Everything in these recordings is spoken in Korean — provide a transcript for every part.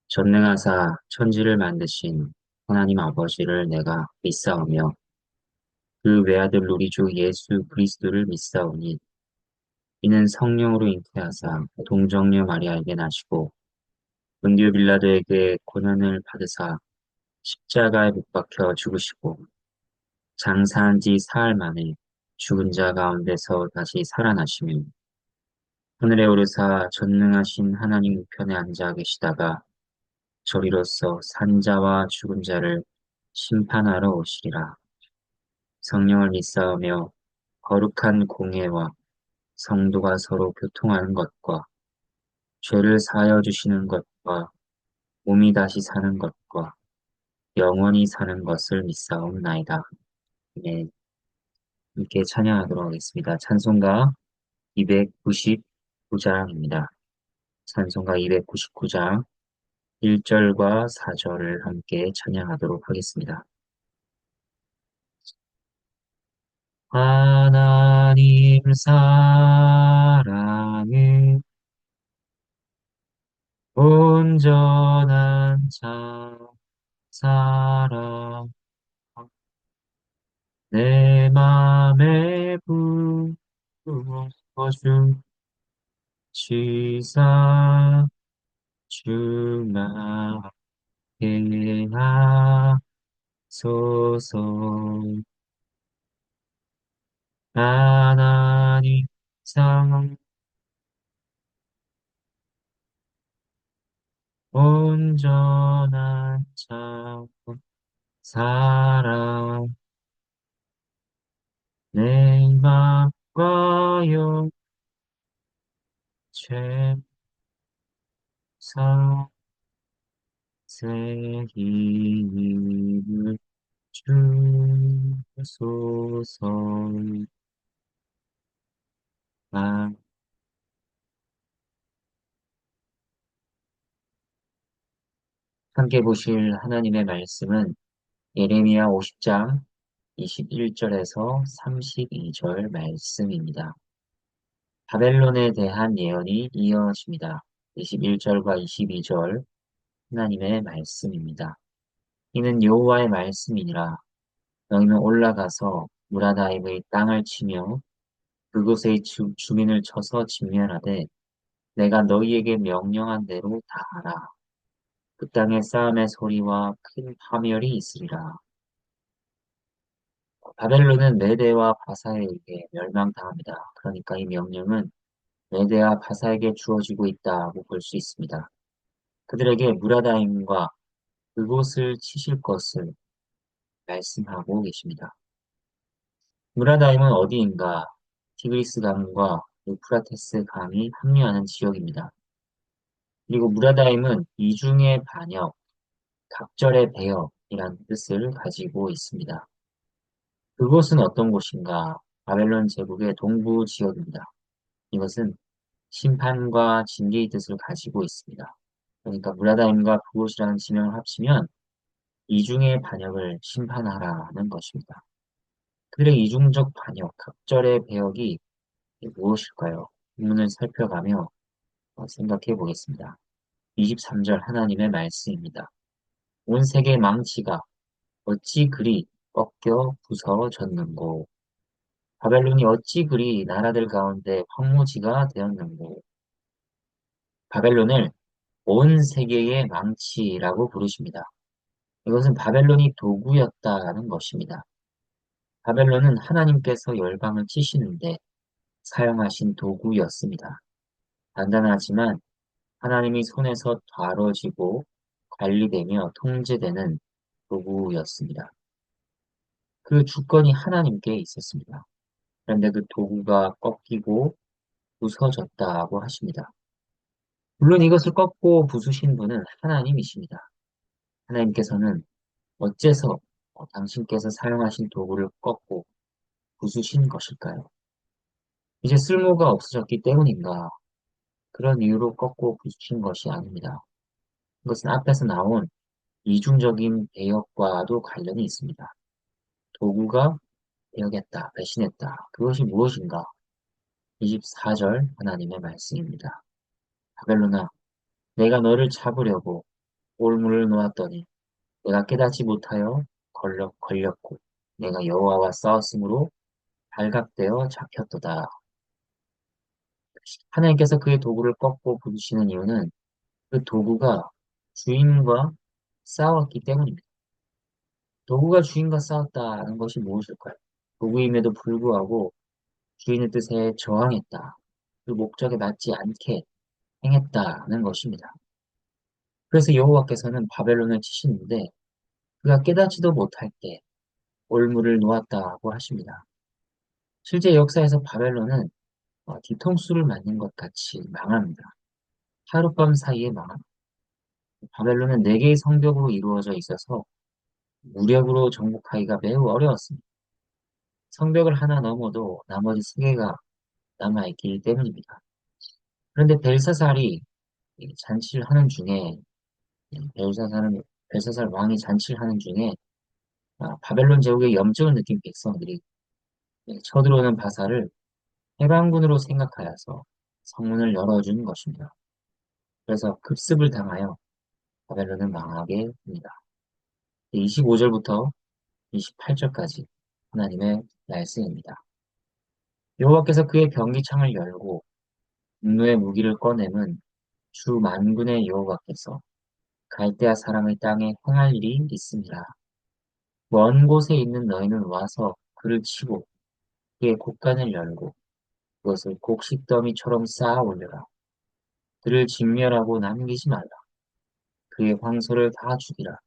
전능하사 천지를 만드신 하나님 아버지를 내가 믿사오며 그 외아들 우리 주 예수 그리스도를 믿사오니 이는 성령으로 잉태하사 동정녀 마리아에게 나시고 본디오 빌라도에게 고난을 받으사 십자가에 못 박혀 죽으시고 장사한 지 사흘 만에 죽은 자 가운데서 다시 살아나시며 하늘에 오르사 전능하신 하나님 우편에 앉아 계시다가 저리로서 산자와 죽은 자를 심판하러 오시리라. 성령을 믿사오며 거룩한 공예와 성도가 서로 교통하는 것과 죄를 사하여 주시는 것과 몸이 다시 사는 것과 영원히 사는 것을 믿사옵나이다. 네, 함께 찬양하도록 하겠습니다. 찬송가 299장입니다. 찬송가 299장 1절과 4절을 함께 찬양하도록 하겠습니다. 하나님 사랑은 온전한 자 사랑 내 맘에 부어주시사 충만하게 하소서. 하나님 상 온전한 자 사랑 내 맘과 영체 새 힘을 주소서. 아, 함께 보실 하나님의 말씀은 예레미야 50장 21절에서 32절 말씀입니다. 바벨론에 대한 예언이 이어집니다. 21절과 22절 하나님의 말씀입니다. 이는 여호와의 말씀이니라. 너희는 올라가서 무라다임의 땅을 치며 그곳의 주민을 쳐서 진멸하되 내가 너희에게 명령한 대로 다 하라. 그 땅에 싸움의 소리와 큰 파멸이 있으리라. 바벨론은 메대와 바사에게 멸망당합니다. 그러니까 이 명령은 메대와 바사에게 주어지고 있다고 볼 수 있습니다. 그들에게 무라다임과 그곳을 치실 것을 말씀하고 계십니다. 무라다임은 어디인가? 티그리스 강과 유프라테스 강이 합류하는 지역입니다. 그리고 무라다임은 이중의 반역, 갑절의 배역이란 뜻을 가지고 있습니다. 그곳은 어떤 곳인가? 바벨론 제국의 동부 지역입니다. 이것은 심판과 징계의 뜻을 가지고 있습니다. 그러니까 무라다임과 그곳이라는 지명을 합치면 이중의 반역을 심판하라는 것입니다. 그들의 이중적 반역, 갑절의 배역이 무엇일까요? 본문을 살펴가며 생각해 보겠습니다. 23절 하나님의 말씀입니다. 온 세계 망치가 어찌 그리 꺾여 부서졌는고 바벨론이 어찌 그리 나라들 가운데 황무지가 되었는고 바벨론을 온 세계의 망치라고 부르십니다. 이것은 바벨론이 도구였다는 것입니다. 바벨론은 하나님께서 열방을 치시는데 사용하신 도구였습니다. 단단하지만 하나님이 손에서 다뤄지고 관리되며 통제되는 도구였습니다. 그 주권이 하나님께 있었습니다. 그런데 그 도구가 꺾이고 부서졌다고 하십니다. 물론 이것을 꺾고 부수신 분은 하나님이십니다. 하나님께서는 어째서 당신께서 사용하신 도구를 꺾고 부수신 것일까요? 이제 쓸모가 없어졌기 때문인가? 그런 이유로 꺾고 부수신 것이 아닙니다. 그것은 앞에서 나온 이중적인 배역과도 관련이 있습니다. 도구가 배역했다, 배신했다. 그것이 무엇인가? 24절 하나님의 말씀입니다. 바벨론아, 내가 너를 잡으려고 올무를 놓았더니 내가 깨닫지 못하여 걸렸고 내가 여호와와 싸웠으므로 발각되어 잡혔도다. 하나님께서 그의 도구를 꺾고 부르시는 이유는 그 도구가 주인과 싸웠기 때문입니다. 도구가 주인과 싸웠다는 것이 무엇일까요? 도구임에도 불구하고 주인의 뜻에 저항했다. 그 목적에 맞지 않게 행했다는 것입니다. 그래서 여호와께서는 바벨론을 치시는데 그가 깨닫지도 못할 때 올무를 놓았다고 하십니다. 실제 역사에서 바벨론은 뒤통수를 맞는 것 같이 망합니다. 하룻밤 사이에 망합니다. 바벨론은 네 개의 성벽으로 이루어져 있어서 무력으로 정복하기가 매우 어려웠습니다. 성벽을 하나 넘어도 나머지 세 개가 남아있기 때문입니다. 그런데 벨사살이 이 잔치를 하는 중에 벨사살 왕이 잔치를 하는 중에 바벨론 제국의 염증을 느낀 백성들이 쳐들어오는 바사를 해방군으로 생각하여서 성문을 열어준 것입니다. 그래서 급습을 당하여 바벨론은 망하게 됩니다. 25절부터 28절까지 하나님의 말씀입니다. 여호와께서 그의 병기창을 열고 분노의 무기를 꺼내면 주 만군의 여호와께서 갈대아 사람의 땅에 행할 일이 있습니다. 먼 곳에 있는 너희는 와서 그를 치고 그의 곳간을 열고 그것을 곡식더미처럼 쌓아 올려라. 그를 진멸하고 남기지 말라. 그의 황소를 다 죽이라.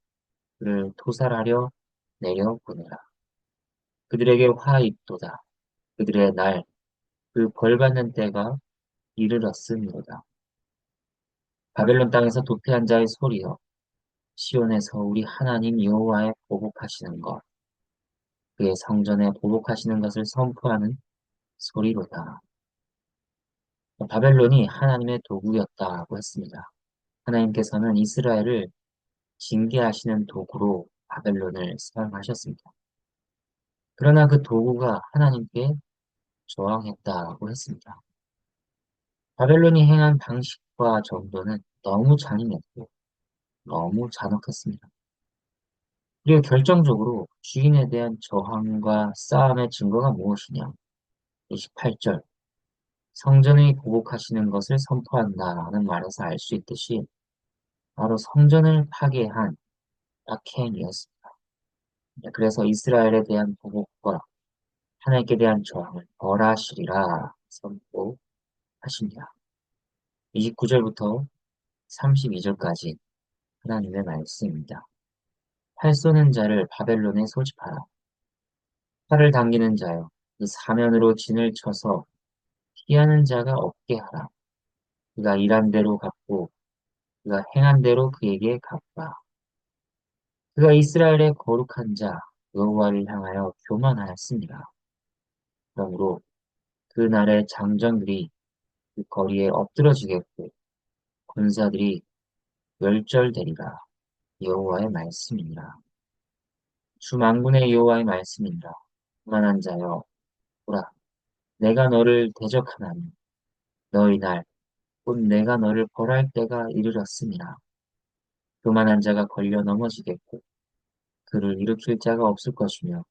그를 토살하려 내려 보내라. 그들에게 화 있도다. 그들의 날, 그 벌받는 때가 이르렀음이로다. 바벨론 땅에서 도피한 자의 소리여, 시온에서 우리 하나님 여호와의 보복하시는 것, 그의 성전에 보복하시는 것을 선포하는 소리로다. 바벨론이 하나님의 도구였다고 했습니다. 하나님께서는 이스라엘을 징계하시는 도구로 바벨론을 사용하셨습니다. 그러나 그 도구가 하나님께 저항했다고 했습니다. 바벨론이 행한 방식과 정도는 너무 잔인했고 너무 잔혹했습니다. 그리고 결정적으로 주인에 대한 저항과 싸움의 증거가 무엇이냐? 28절. 성전의 보복하시는 것을 선포한다는 말에서 알 수 있듯이 바로 성전을 파괴한 악행이었습니다. 그래서 이스라엘에 대한 보복과 하나님께 대한 저항을 벌하시리라 선포하십니다. 29절부터 32절까지 하나님의 말씀입니다. 팔 쏘는 자를 바벨론에 소집하라. 팔을 당기는 자여, 그 사면으로 진을 쳐서 피하는 자가 없게 하라. 그가 일한 대로 갚고 그가 행한 대로 그에게 갚아. 그가 이스라엘의 거룩한 자 여호와를 향하여 교만하였습니다. 그러므로 그 날의 장정들이 그 거리에 엎드러지겠고 군사들이 멸절되리라. 여호와의 말씀이니라. 주 만군의 여호와의 말씀이니라. 교만한 자여, 보라, 내가 너를 대적하나니 너희 날, 곧 내가 너를 벌할 때가 이르렀음이라. 교만한 자가 걸려 넘어지겠고 그를 일으킬 자가 없을 것이며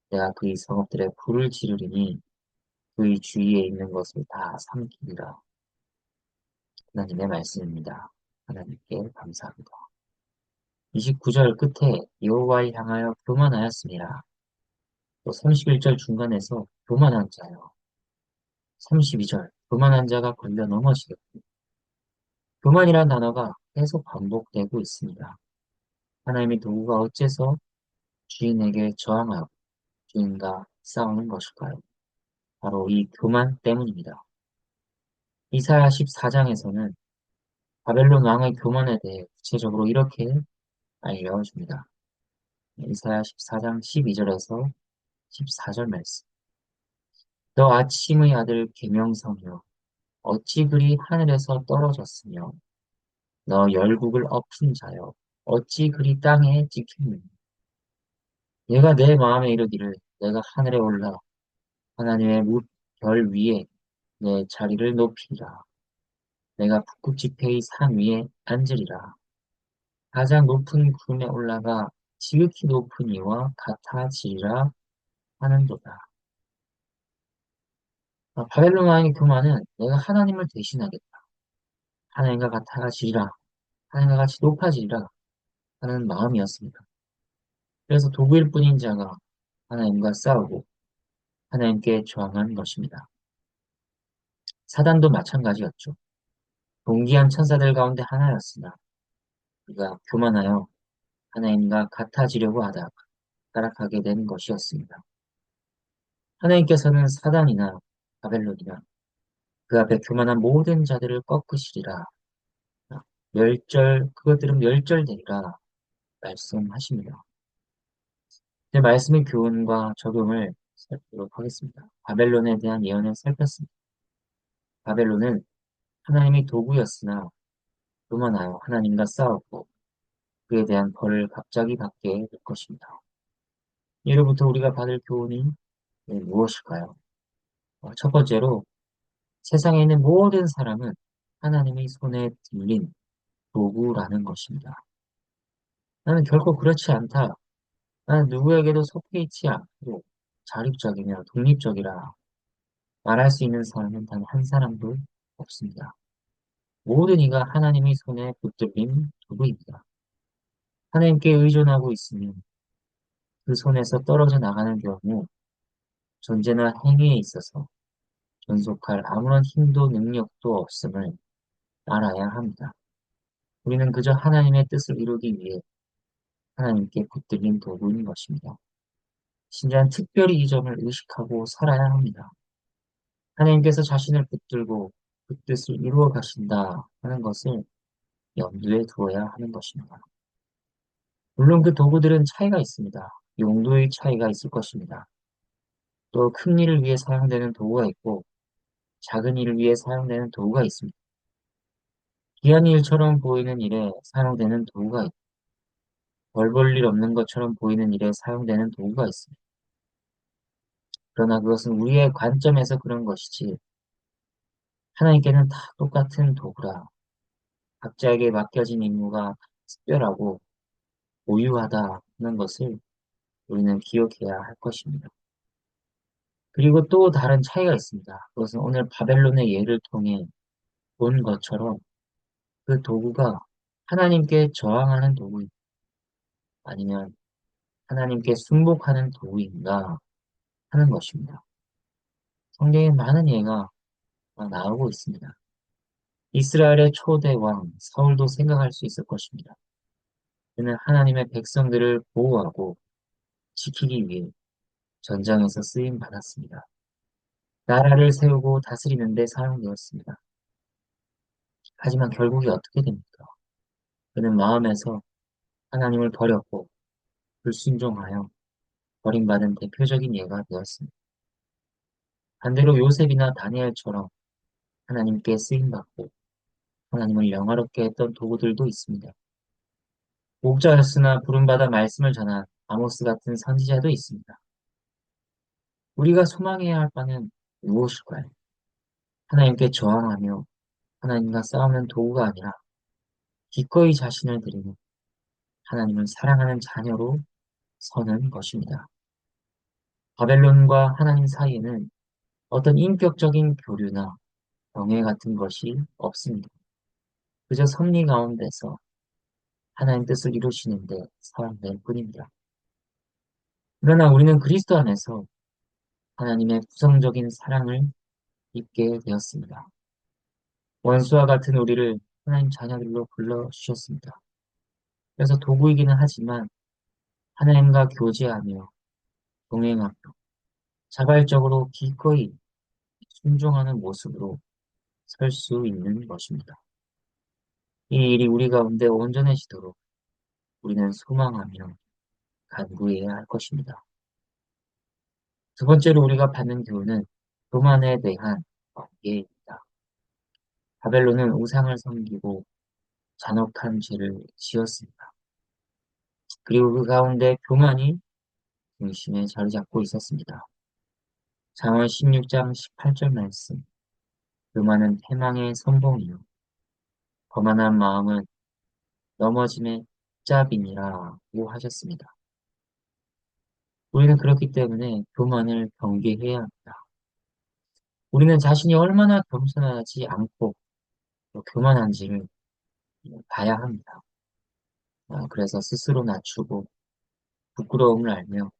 내가 그의 성읍들에 불을 지르리니 그의 주위에 있는 것을 다 삼키리라. 하나님의 말씀입니다. 하나님께 감사합니다. 29절 끝에 여호와를 향하여 교만하였습니다. 또 31절 중간에서 교만한 자요. 32절 교만한 자가 걸려 넘어지겠고 교만이란 단어가 계속 반복되고 있습니다. 하나님의 도구가 어째서 주인에게 저항하고 주인과 싸우는 것일까요? 바로 이 교만 때문입니다. 이사야 14장에서는 바벨론 왕의 교만에 대해 구체적으로 이렇게 알려줍니다. 이사야 14장 12절에서 14절 말씀. 너 아침의 아들 계명성이여 어찌 그리 하늘에서 떨어졌으며 너 열국을 엎은 자여 어찌 그리 땅에 찍혔느냐. 얘가 내 마음에 이르기를 내가 하늘에 올라 하나님의 별 위에 내 자리를 높이리라. 내가 북극 지폐의 산 위에 앉으리라. 가장 높은 구름에 올라가 지극히 높은 이와 같아지리라 하는도다. 바벨론 왕의 교만은 내가 하나님을 대신하겠다. 하나님과 같아지리라. 하나님과 같이 높아지리라 하는 마음이었습니다. 그래서 도구일 뿐인 자가 하나님과 싸우고 하나님께 저항한 것입니다. 사단도 마찬가지였죠. 동기한 천사들 가운데 하나였으나 그가 교만하여 하나님과 같아지려고 하다가 타락하게 된 것이었습니다. 하나님께서는 사단이나 바벨론이나 그 앞에 교만한 모든 자들을 꺾으시리라. 그것들은 멸절되리라 말씀하십니다. 제 말씀의 교훈과 적용을 살피도록 하겠습니다. 바벨론에 대한 예언을 살폈습니다. 바벨론은 하나님의 도구였으나 교만하여 하나님과 싸웠고 그에 대한 벌을 갑자기 받게 될 것입니다. 이로부터 우리가 받을 교훈이 무엇일까요? 첫 번째로 세상에 있는 모든 사람은 하나님의 손에 들린 도구라는 것입니다. 나는 결코 그렇지 않다. 나는 누구에게도 속해 있지 않고 자립적이며 독립적이라 말할 수 있는 사람은 단 한 사람도 없습니다. 모든 이가 하나님의 손에 붙들린 도구입니다. 하나님께 의존하고 있으면 그 손에서 떨어져 나가는 경우 존재나 행위에 있어서 존속할 아무런 힘도 능력도 없음을 알아야 합니다. 우리는 그저 하나님의 뜻을 이루기 위해 하나님께 붙들린 도구인 것입니다. 신자는 특별히 이 점을 의식하고 살아야 합니다. 하나님께서 자신을 붙들고 그 뜻을 이루어 가신다 하는 것을 염두에 두어야 하는 것입니다. 물론 그 도구들은 차이가 있습니다. 용도의 차이가 있을 것입니다. 또 큰 일을 위해 사용되는 도구가 있고 작은 일을 위해 사용되는 도구가 있습니다. 귀한 일처럼 보이는 일에 사용되는 도구가 있고 벌 볼 일 없는 것처럼 보이는 일에 사용되는 도구가 있습니다. 그러나 그것은 우리의 관점에서 그런 것이지 하나님께는 다 똑같은 도구라 각자에게 맡겨진 임무가 특별하고 고유하다는 것을 우리는 기억해야 할 것입니다. 그리고 또 다른 차이가 있습니다. 그것은 오늘 바벨론의 예를 통해 본 것처럼 그 도구가 하나님께 저항하는 도구인가 아니면 하나님께 순복하는 도구인가 하는 것입니다. 성경에 많은 예가 나오고 있습니다. 이스라엘의 초대 왕 사울도 생각할 수 있을 것입니다. 그는 하나님의 백성들을 보호하고 지키기 위해 전장에서 쓰임 받았습니다. 나라를 세우고 다스리는 데 사용되었습니다. 하지만 결국이 어떻게 됩니까? 그는 마음에서 하나님을 버렸고 불순종하여 버림받은 대표적인 예가 되었습니다. 반대로 요셉이나 다니엘처럼 하나님께 쓰임받고 하나님을 영화롭게 했던 도구들도 있습니다. 목자였으나 부름받아 말씀을 전한 아모스 같은 선지자도 있습니다. 우리가 소망해야 할 바는 무엇일까요? 하나님께 저항하며 하나님과 싸우는 도구가 아니라 기꺼이 자신을 드리는 하나님을 사랑하는 자녀로 서는 것입니다. 바벨론과 하나님 사이에는 어떤 인격적인 교류나 경외 같은 것이 없습니다. 그저 섭리 가운데서 하나님 뜻을 이루시는데 사용될 뿐입니다. 그러나 우리는 그리스도 안에서 하나님의 구성적인 사랑을 입게 되었습니다. 원수와 같은 우리를 하나님 자녀들로 불러주셨습니다. 그래서 도구이기는 하지만 하나님과 교제하며 동행하며 자발적으로 기꺼이 순종하는 모습으로 설 수 있는 것입니다. 이 일이 우리 가운데 온전해지도록 우리는 소망하며 간구해야 할 것입니다. 두 번째로 우리가 받는 교훈은 교만에 대한 경계입니다. 바벨론은 우상을 섬기고 잔혹한 죄를 지었습니다. 그리고 그 가운데 교만이 중심에 자리 잡고 있었습니다. 잠언 16장 18절 말씀. 교만은 패망의 선봉이요 거만한 마음은 넘어짐의 듣잡이니라고 하셨습니다. 우리는 그렇기 때문에 교만을 경계해야 합니다. 우리는 자신이 얼마나 겸손하지 않고 또 교만한지를 봐야 합니다. 그래서 스스로 낮추고 부끄러움을 알며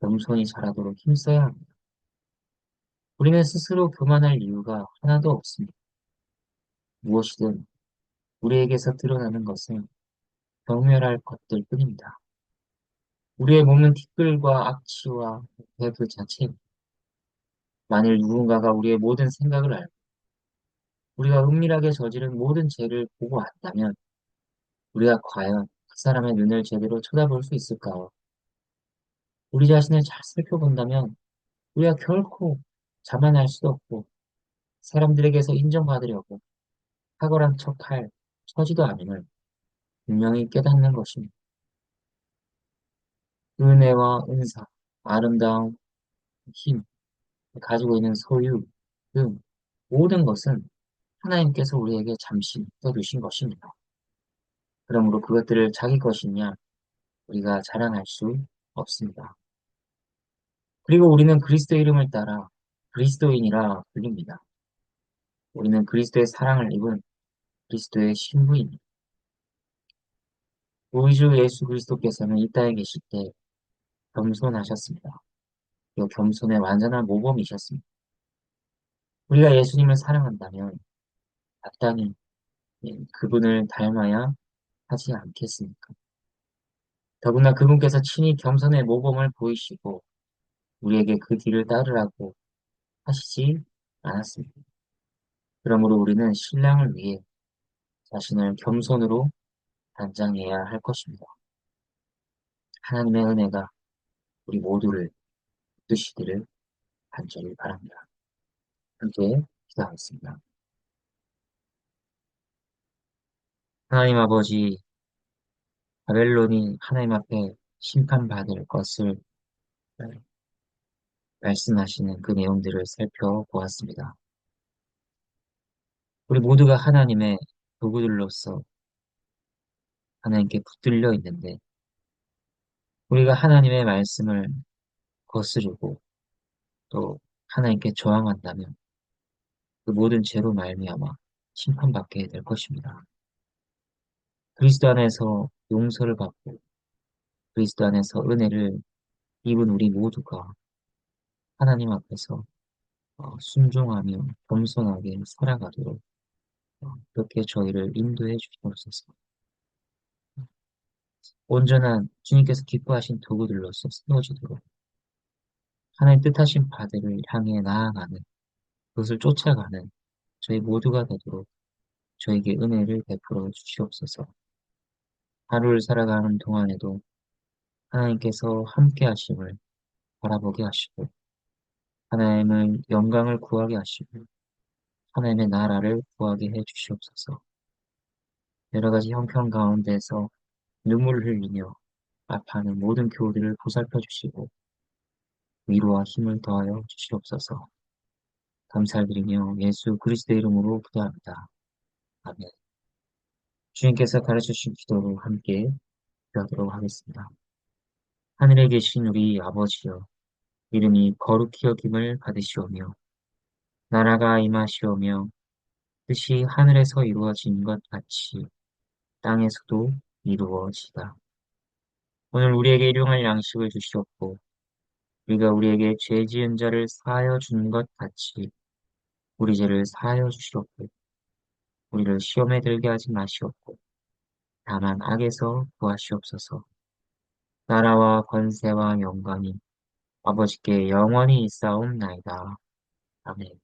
겸손히 자라도록 힘써야 합니다. 우리는 스스로 교만할 이유가 하나도 없습니다. 무엇이든 우리에게서 드러나는 것은 경멸할 것들 뿐입니다. 우리의 몸은 티끌과 악취와 그 자체입니다. 만일 누군가가 우리의 모든 생각을 알고 우리가 은밀하게 저지른 모든 죄를 보고 안다면 우리가 과연 그 사람의 눈을 제대로 쳐다볼 수 있을까요? 우리 자신을 잘 살펴본다면 우리가 결코 자만할 수도 없고 사람들에게서 인정받으려고 탁월한 척할 처지도 아님을 분명히 깨닫는 것입니다. 은혜와 은사, 아름다움, 힘, 가지고 있는 소유 등 모든 것은 하나님께서 우리에게 잠시 떠두신 것입니다. 그러므로 그것들을 자기 것이냐 우리가 자랑할 수 없습니다. 그리고 우리는 그리스도의 이름을 따라 그리스도인이라 불립니다. 우리는 그리스도의 사랑을 입은 그리스도의 신부입니다. 우리 주 예수 그리스도께서는 이 땅에 계실 때 겸손하셨습니다. 이 겸손의 완전한 모범이셨습니다. 우리가 예수님을 사랑한다면 마땅히 그분을 닮아야 하지 않겠습니까? 더구나 그분께서 친히 겸손의 모범을 보이시고 우리에게 그 뒤를 따르라고 하시지 않았습니다. 그러므로 우리는 신랑을 위해 자신을 겸손으로 단장해야 할 것입니다. 하나님의 은혜가 우리 모두를 붙드시기를 간절히 바랍니다. 함께 기도하겠습니다. 하나님 아버지, 바벨론이 하나님 앞에 심판받을 것을 말씀하시는 그 내용들을 살펴보았습니다. 우리 모두가 하나님의 도구들로서 하나님께 붙들려 있는데 우리가 하나님의 말씀을 거스르고 또 하나님께 저항한다면 그 모든 죄로 말미암아 심판받게 될 것입니다. 그리스도 안에서 용서를 받고 그리스도 안에서 은혜를 입은 우리 모두가 하나님 앞에서 순종하며 겸손하게 살아가도록 그렇게 저희를 인도해 주시옵소서. 온전한 주님께서 기뻐하신 도구들로서 세워지도록 하나님 뜻하신 바들을 향해 나아가는 그것을 쫓아가는 저희 모두가 되도록 저에게 은혜를 베풀어 주시옵소서. 하루를 살아가는 동안에도 하나님께서 함께 하심을 바라보게 하시고 하나님의 영광을 구하게 하시고 하나님의 나라를 구하게 해 주시옵소서. 여러 가지 형편 가운데서 눈물을 흘리며 아파하는 모든 교우들을 보살펴 주시고 위로와 힘을 더하여 주시옵소서. 감사드리며 예수 그리스도의 이름으로 기도합니다. 아멘. 주님께서 가르쳐주신 기도로 함께 기도하도록 하겠습니다. 하늘에 계신 우리 아버지여, 이름이 거룩히 여김을 받으시오며, 나라가 임하시오며, 뜻이 하늘에서 이루어진 것 같이 땅에서도 이루어지다. 오늘 우리에게 일용할 양식을 주시옵고, 우리가 우리에게 죄 지은 자를 사하여 준 것 같이 우리 죄를 사하여 주시옵고, 우리를 시험에 들게 하지 마시옵고, 다만 악에서 구하시옵소서. 나라와 권세와 영광이 아버지께 영원히 있사옵나이다. 아멘.